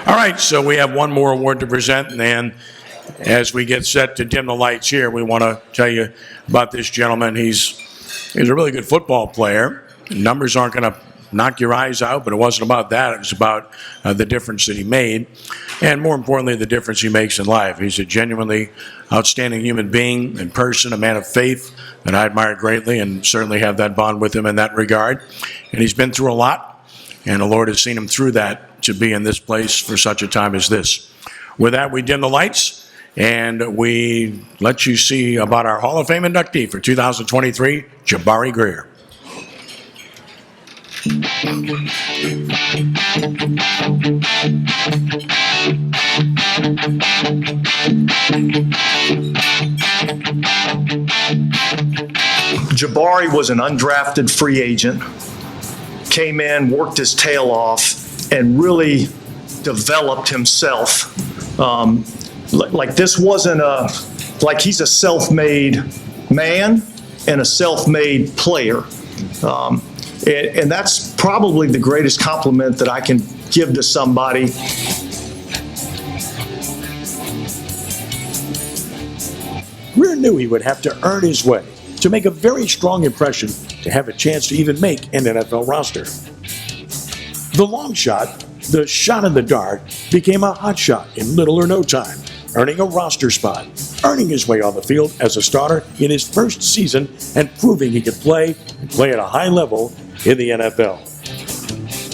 All right, so we have one more award to present, and as we get set to dim the lights here, we want to tell you about this gentleman. He's a really good football player. Numbers aren't going to knock your eyes out, but it wasn't about that. It was about the difference that he made, and more importantly, the difference he makes in life. He's a genuinely outstanding human being in person, a man of faith that I admire greatly and certainly have that bond with him in that regard. And he's been through a lot, and the Lord has seen him through that to be in this place for such a time as this. With that, we dim the lights, and we let you see about our Hall of Fame inductee for 2023, Jabari Greer. Jabari was an undrafted free agent, came in, worked his tail off, and really developed himself. Like this wasn't like he's a self-made man and a self-made player. And that's probably the greatest compliment that I can give to somebody. Greer knew he would have to earn his way to make a very strong impression to have a chance to even make an NFL roster. The long shot, the shot in the dark, became a hot shot in little or no time, earning a roster spot, earning his way on the field as a starter in his first season, and proving he could play and play at a high level in the NFL.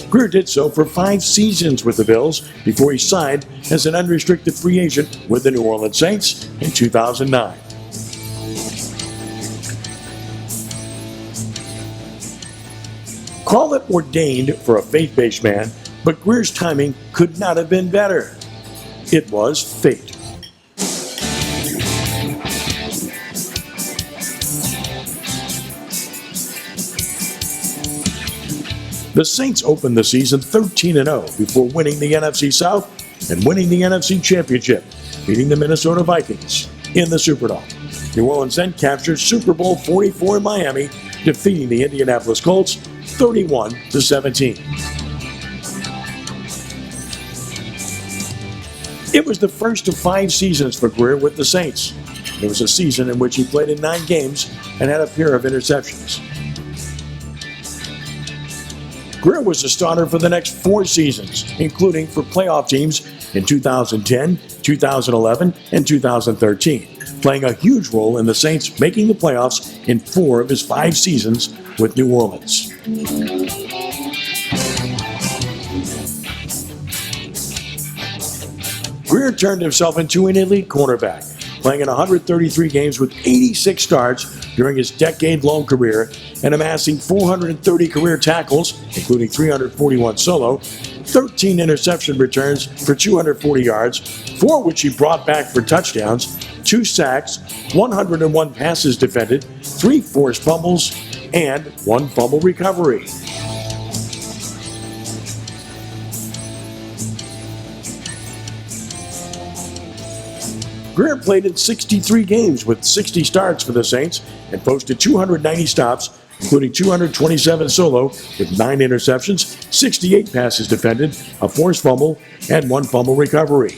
Greer did so for 5 seasons with the Bills before he signed as an unrestricted free agent with the New Orleans Saints in 2009. Call it ordained for a faith-based man, but Greer's timing could not have been better. It was fate. The Saints opened the season 13-0 before winning the NFC South and winning the NFC Championship, beating the Minnesota Vikings in the Superdome. New Orleans then captured Super Bowl 44 in Miami, defeating the Indianapolis Colts 31-17. It was the first of 5 seasons for Greer with the Saints. It was a season in which he played in 9 games and had a pair of interceptions. Greer was a starter for the next 4 seasons, including for playoff teams in 2010, 2011, and 2013, playing a huge role in the Saints making the playoffs in 4 of his 5 seasons with New Orleans. Greer turned himself into an elite cornerback, playing in 133 games with 86 starts during his decade-long career and amassing 430 career tackles, including 341 solo, 13 interception returns for 240 yards, 4 which he brought back for touchdowns, 2 sacks, 101 passes defended, 3 forced fumbles, and 1 fumble recovery. Greer played in 63 games with 60 starts for the Saints and posted 290 stops, including 227 solo with 9 interceptions, 68 passes defended, a forced fumble, and 1 fumble recovery.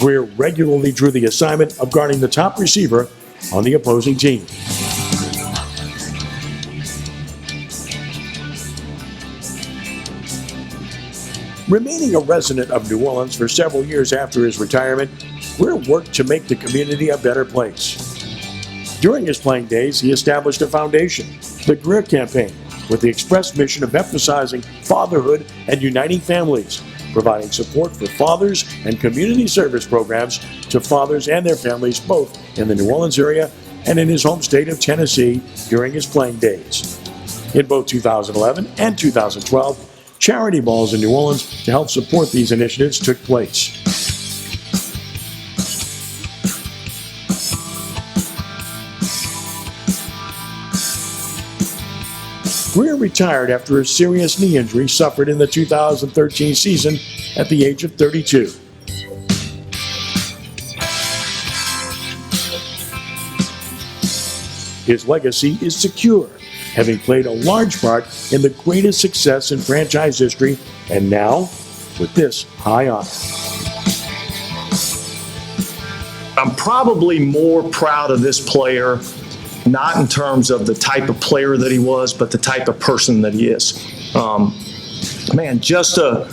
Greer regularly drew the assignment of guarding the top receiver on the opposing team. Remaining a resident of New Orleans for several years after his retirement, Greer worked to make the community a better place. During his playing days, he established a foundation, the Greer Campaign, with the express mission of emphasizing fatherhood and uniting families, providing support for fathers and community service programs to fathers and their families both in the New Orleans area and in his home state of Tennessee during his playing days. In both 2011 and 2012, charity balls in New Orleans to help support these initiatives took place. Greer retired after a serious knee injury suffered in the 2013 season at the age of 32. His legacy is secure, having played a large part in the greatest success in franchise history, and now with this high on. I'm probably more proud of this player, not in terms of the type of player that he was, but the type of person that he is. Man, just a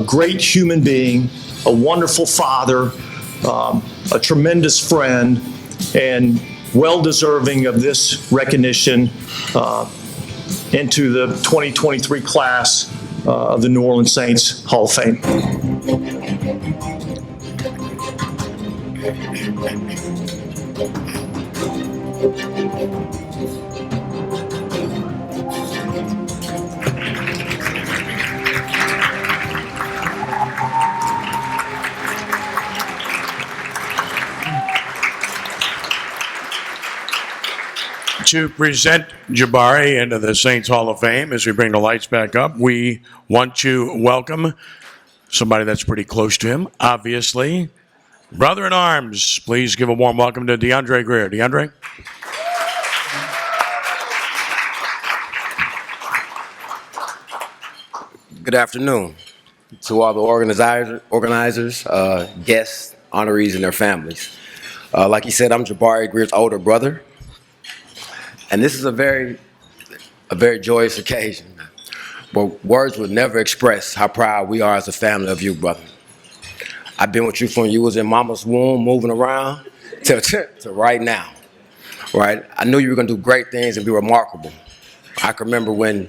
great human being, a wonderful father, a tremendous friend, and well-deserving of this recognition into the 2023 class of the New Orleans Saints Hall of Fame. To present Jabari into the Saints Hall of Fame, as we bring the lights back up, we want to welcome somebody that's pretty close to him, obviously. Brother in arms, please give a warm welcome to Jabari Greer. Jabari? Good afternoon to all the organizers, guests, honorees, and their families. Like you said, I'm Jabari Greer's older brother, and this is a very joyous occasion. But words would never express how proud we are as a family of you, brother. I've been with you from you was in mama's womb, moving around, to right now, right? I knew you were gonna do great things and be remarkable. I can remember when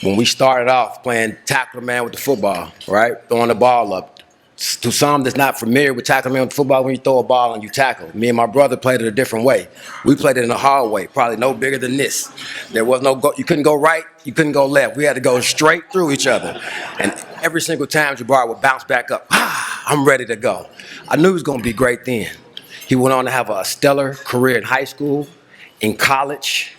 we started off playing tackle man with the football, right? Throwing the ball up. To some that's not familiar with tackle man with football, when you throw a ball and you tackle. Me and my brother played it a different way. We played it in a hard way, probably no bigger than this. There was no go, you couldn't go right, you couldn't go left. We had to go straight through each other. And every single time Jabari would bounce back up, I'm ready to go. I knew he was gonna be great then. He went on to have a stellar career in high school, in college,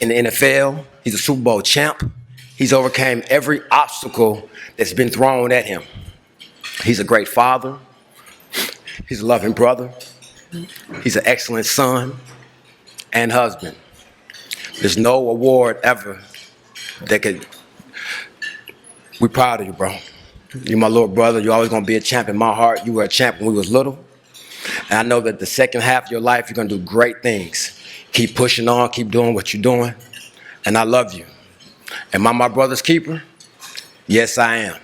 in the NFL. He's a Super Bowl champ. He's overcame every obstacle that's been thrown at him. He's a great father. He's a loving brother. He's an excellent son and husband. There's no award ever that could. We're proud of you, bro. You're my little brother. You're always gonna be a champ in my heart. You were a champ when we was little. And I know that the second half of your life, you're gonna do great things. Keep pushing on, keep doing what you're doing. And I love you. Am I my brother's keeper? Yes, I am.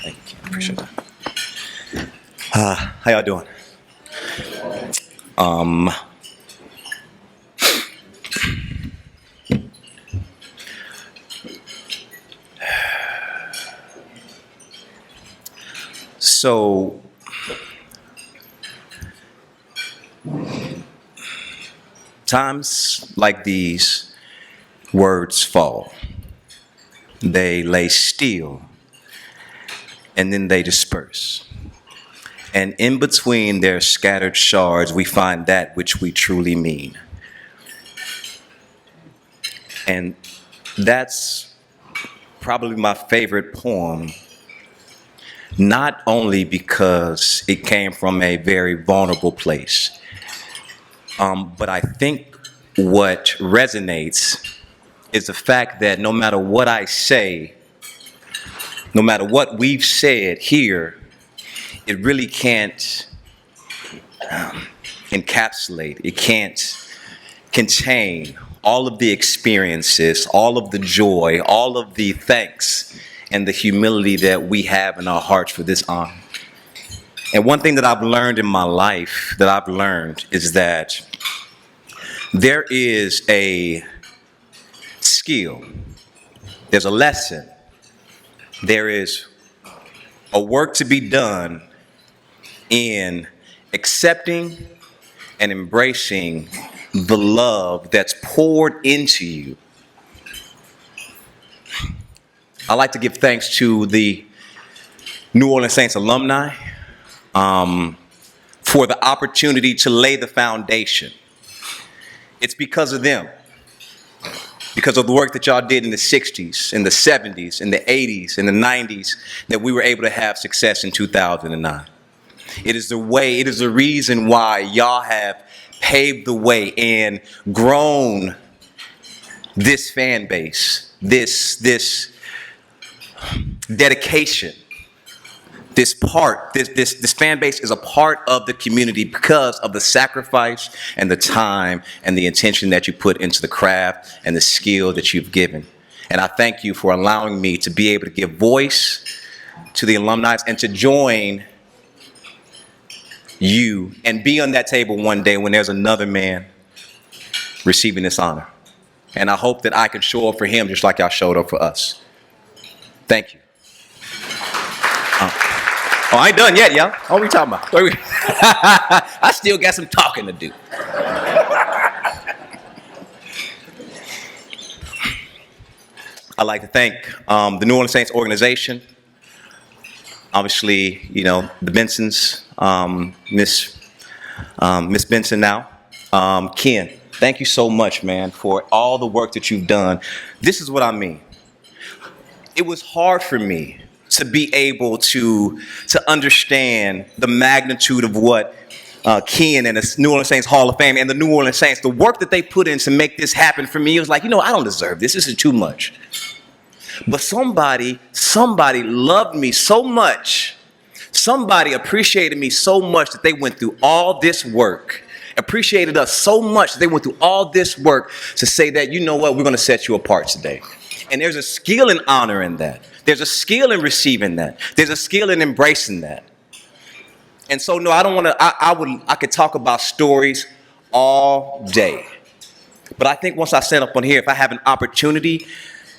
Thank you. Appreciate that. How y'all doing? So, times like these, words fall. They lay still, and then they disperse. And in between their scattered shards, we find that which we truly mean. And that's probably my favorite poem, not only because it came from a very vulnerable place, but I think what resonates is the fact that no matter what I say, no matter what we've said here, it really can't encapsulate, it can't contain all of the experiences, all of the joy, all of the thanks and the humility that we have in our hearts for this honor. And one thing that I've learned in my life, is that there is a skill, there's a lesson, there is a work to be done in accepting and embracing the love that's poured into you. I like to give thanks to the New Orleans Saints alumni for the opportunity to lay the foundation. It's because of them because of the work that y'all did in the 60s, in the 70s, in the 80s, in the 90s, that we were able to have success in 2009. It is the reason why y'all have paved the way and grown this fan base, this dedication. This fan base is a part of the community because of the sacrifice and the time and the intention that you put into the craft and the skill that you've given. And I thank you for allowing me to be able to give voice to the alumni and to join you and be on that table one day when there's another man receiving this honor. And I hope that I can show up for him just like y'all showed up for us. Thank you. Oh, I ain't done yet, y'all. What are we talking about? I still got some talking to do. I'd like to thank the New Orleans Saints organization. Obviously, you know, the Bensons, Miss Benson now. Ken, thank you so much, man, for all the work that you've done. This is what I mean. It was hard for me to be able to understand the magnitude of what Ken and the New Orleans Saints Hall of Fame and the New Orleans Saints, the work that they put in to make this happen for me. It was like, you know, I don't deserve this. This is too much. But somebody loved me so much. Somebody appreciated me so much that they went through all this work. Appreciated us so much that they went through all this work to say that, you know what, we're going to set you apart today. And there's a skill and honor in that. There's a skill in receiving that. There's a skill in embracing that. And so, no, I don't want to, I could talk about stories all day. But I think once I stand up on here, if I have an opportunity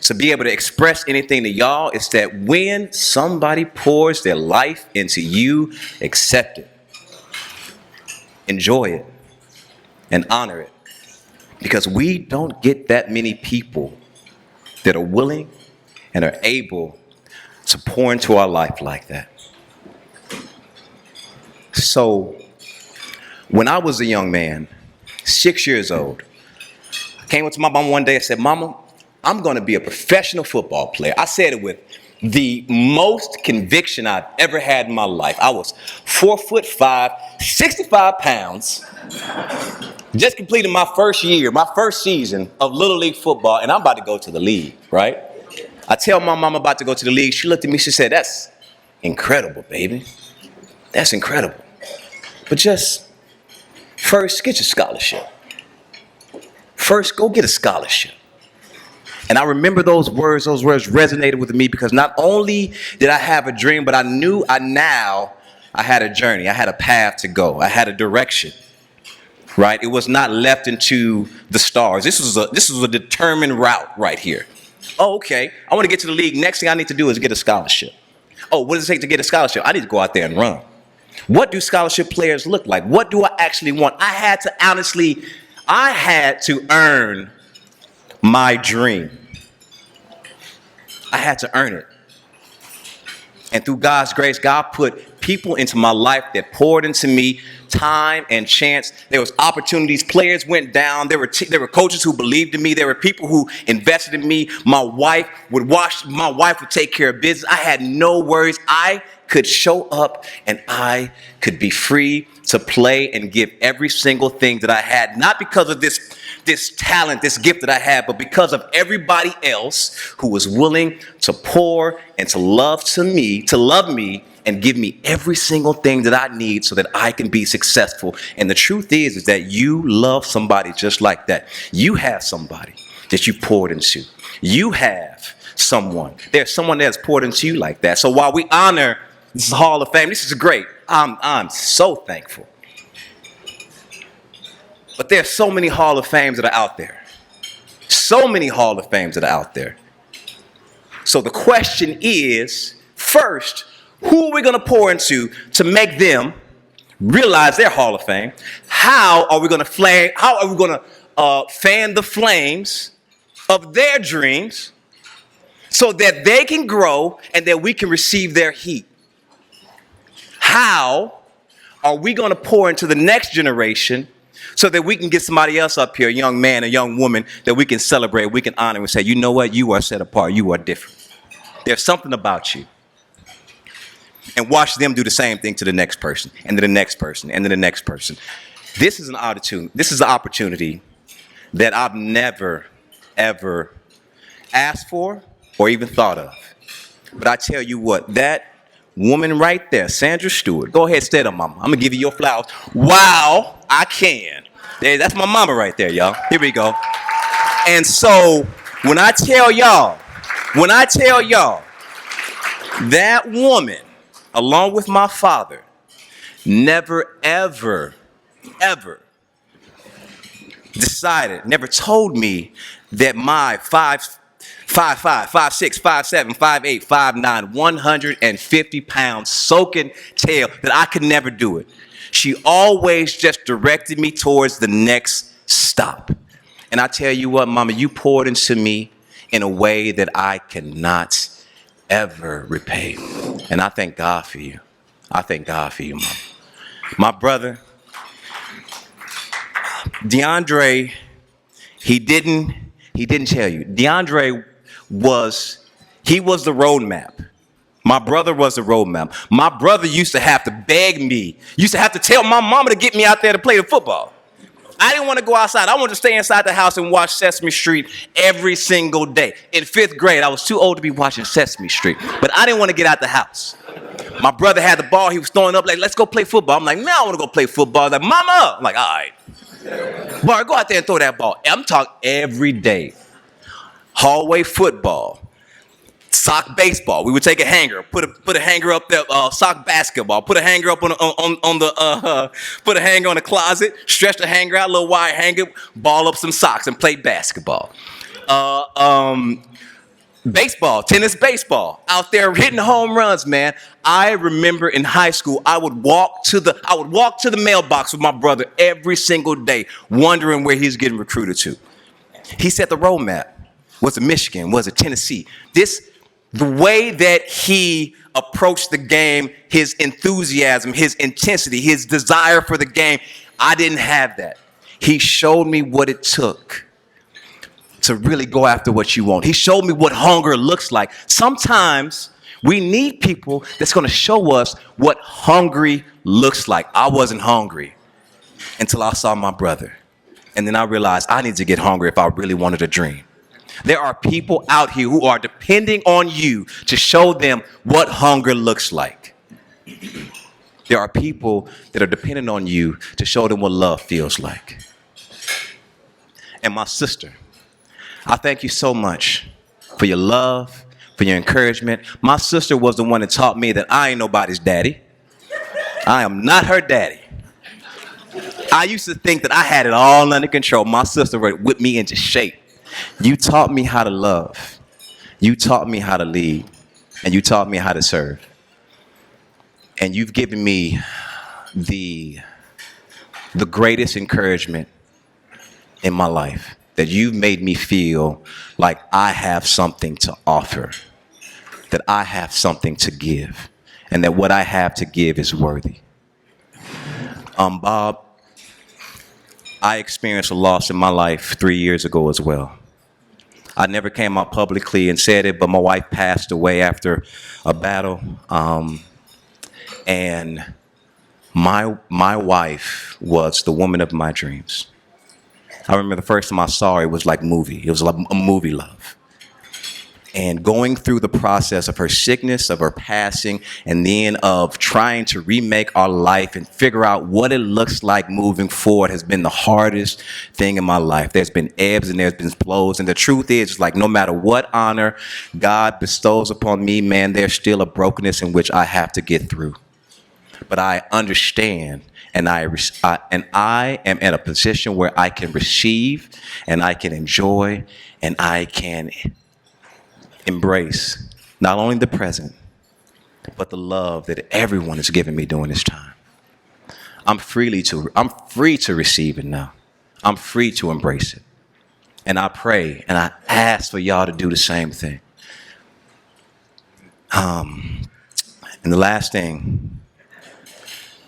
to be able to express anything to y'all, it's that when somebody pours their life into you, accept it. Enjoy it. And honor it. Because we don't get that many people that are willing and are able to pour into our life like that. So, when I was a young man, 6 years old, I came up to my mom one day and said, Mama, I'm going to be a professional football player. I said it with the most conviction I've ever had in my life. I was 4'5", 65 pounds, just completed my first year, my first season of Little League football, and I'm about to go to the league, right? I tell my mom I'm about to go to the league. She looked at me, she said, that's incredible, baby. That's incredible. But just first, get your scholarship. First, go get a scholarship. And I remember those words resonated with me because not only did I have a dream, but I knew I had a journey. I had a path to go. I had a direction. Right? It was not left into the stars. This was a determined route right here. Oh, okay. I want to get to the league. Next thing I need to do is get a scholarship. Oh, what does it take to get a scholarship? I need to go out there and run. What do scholarship players look like? What do I actually want? I had to earn my dream. I had to earn it. And through God's grace, God put people into my life that poured into me time and chance. There was opportunities. Players went down. There were coaches who believed in me. There were people who invested in me. My wife would take care of business. I had no worries. I could show up and I could be free to play and give every single thing that I had, not because of this talent, this gift that I had, but because of everybody else who was willing to pour and to love me and give me every single thing that I need so that I can be successful. And the truth is that you love somebody just like that. You have somebody that you poured into. You have someone. There's someone that's poured into you like that. So while we honor this Hall of Fame, this is great. I'm so thankful. But there's so many Hall of Fames that are out there. So many Hall of Fames that are out there. So the question is, first, who are we going to pour into to make them realize their Hall of Fame? How are we going to fan the flames of their dreams so that they can grow and that we can receive their heat? How are we going to pour into the next generation so that we can get somebody else up here, a young man, a young woman, that we can celebrate, we can honor and say, you know what, you are set apart, you are different. There's something about you. And watch them do the same thing to the next person, and to the next person, and to the next person. This is an opportunity that I've never, ever asked for or even thought of. But I tell you what, that woman right there, Sandra Stewart, go ahead, stand up, mama. I'm going to give you your flowers. Wow, I can. That's my mama right there, y'all. Here we go. And so when I tell y'all, that woman, along with my father, never, ever, ever decided, never told me that my 5'5", 5'6", 5'7", 5'8", 5'9", 150 pounds soaking tail, that I could never do it. She always just directed me towards the next stop. And I tell you what, mama, you poured into me in a way that I cannot ever repay. And I thank God for you. I thank God for you, mama. My brother, DeAndre, he didn't tell you. DeAndre was the roadmap. My brother was the roadmap. My brother used to have to beg me, used to have to tell my mama to get me out there to play the football. I didn't want to go outside. I wanted to stay inside the house and watch Sesame Street every single day. In 5th grade, I was too old to be watching Sesame Street, but I didn't want to get out the house. My brother had the ball. He was throwing up like, let's go play football. I'm like, man, I want to go play football. He's like, mama. I'm like, all right. Boy, go out there and throw that ball. I'm talking every day. Hallway football. Sock baseball. We would take a hanger, put a hanger up there. Sock basketball. Put a hanger up put a hanger on the closet. Stretch the hanger out, a little wide hanger. Ball up some socks and play basketball. Baseball, tennis, baseball. Out there hitting home runs, man. I remember in high school, I would walk to the mailbox with my brother every single day, wondering where he's getting recruited to. He set the roadmap. Was it Michigan? Was it Tennessee? The way that he approached the game, his enthusiasm, his intensity, his desire for the game, I didn't have that. He showed me what it took to really go after what you want. He showed me what hunger looks like. Sometimes we need people that's going to show us what hungry looks like. I wasn't hungry until I saw my brother. And then I realized I need to get hungry if I really wanted a dream. There are people out here who are depending on you to show them what hunger looks like. There are people that are dependent on you to show them what love feels like. And my sister, I thank you so much for your love, for your encouragement. My sister was the one that taught me that I ain't nobody's daddy. I am not her daddy. I used to think that I had it all under control. My sister whipped me into shape. You taught me how to love. You taught me how to lead. And you taught me how to serve. And you've given me the greatest encouragement in my life. That you've made me feel like I have something to offer. That I have something to give. And that what I have to give is worthy. Bob, I experienced a loss in my life 3 years ago as well. I never came out publicly and said it, but my wife passed away after a battle. And my wife was the woman of my dreams. I remember the first time I saw her, it was like movie. It was like a movie love. And going through the process of her sickness, of her passing, and then of trying to remake our life and figure out what it looks like moving forward has been the hardest thing in my life. There's been ebbs and there's been flows. And the truth is, like, no matter what honor God bestows upon me, man, there's still a brokenness in which I have to get through. But I understand, and I am in a position where I can receive, and I can enjoy, and I can embrace not only the present, but the love that everyone has given me during this time. I'm free to receive it now. I'm free to embrace it. And I pray and I ask for y'all to do the same thing. And the last thing,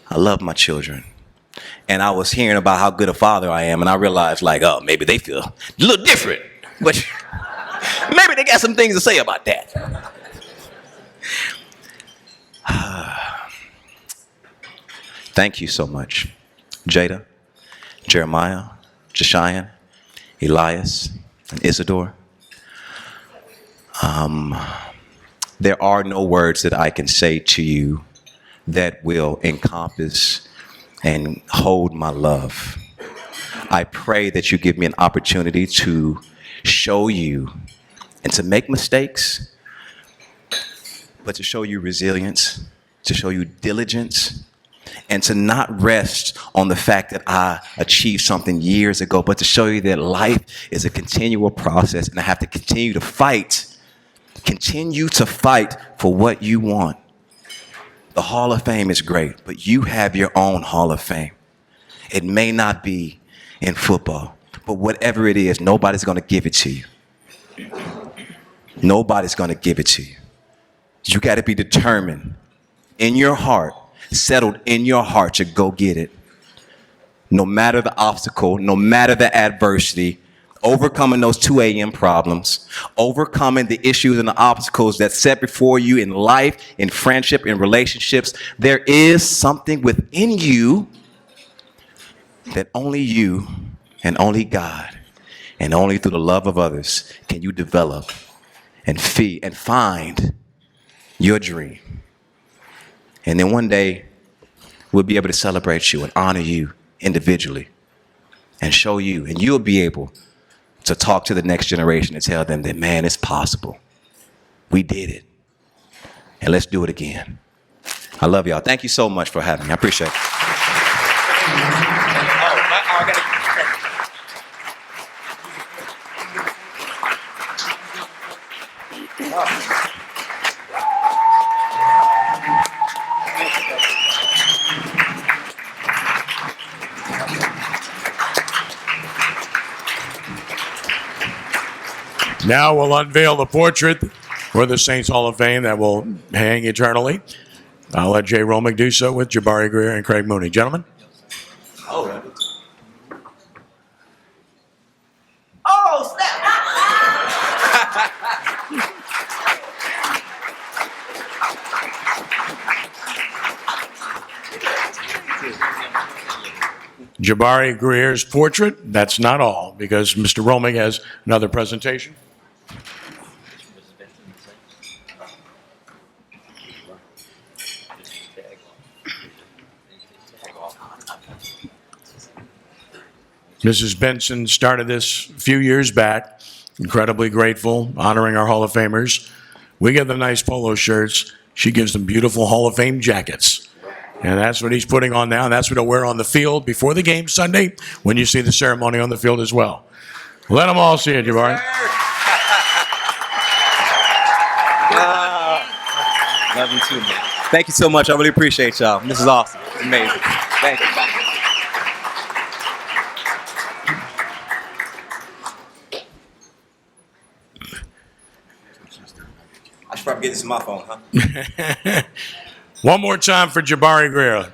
I love my children. And I was hearing about how good a father I am, and I realized, like, oh, maybe they feel a little different. But maybe they got some things to say about that. Thank you so much, Jada, Jeremiah, Jashayan, Elias, and Isidore. There are no words that I can say to you that will encompass and hold my love. I pray that you give me an opportunity to show you and to make mistakes, but to show you resilience, to show you diligence, and to not rest on the fact that I achieved something years ago, but to show you that life is a continual process and I have to continue to fight for what you want. The Hall of Fame is great, but you have your own Hall of Fame. It may not be in football, but whatever it is, nobody's going to give it to you. Nobody's going to give it to you. You got to be determined in your heart, settled in your heart to go get it. No matter the obstacle, no matter the adversity, overcoming those 2 a.m. problems, overcoming the issues and the obstacles that set before you in life, in friendship, in relationships, there is something within you that only you and only God and only through the love of others can you develop and feed and find your dream. And then one day we'll be able to celebrate you and honor you individually and show you, and you'll be able to talk to the next generation and tell them that, man, it's possible. We did it. And let's do it again. I love y'all. Thank you so much for having me. I appreciate it. Now we'll unveil the portrait for the Saints Hall of Fame that will hang eternally. I'll let Jay Romick do so with Jabari Greer and Craig Mooney. Gentlemen. Oh, snap! Jabari Greer's portrait. That's not all, because Mr. Romick has another presentation. Mrs. Benson started this a few years back. Incredibly grateful, honoring our Hall of Famers. We give them nice polo shirts. She gives them beautiful Hall of Fame jackets. And that's what he's putting on now, and that's what he'll wear on the field before the game Sunday when you see the ceremony on the field as well. Let them all see it, Jabari. Love you too, man. Thank you so much. I really appreciate y'all. This is awesome. It's amazing. Thank you. I should probably get this in my phone, huh? One more time for Jabari Greer.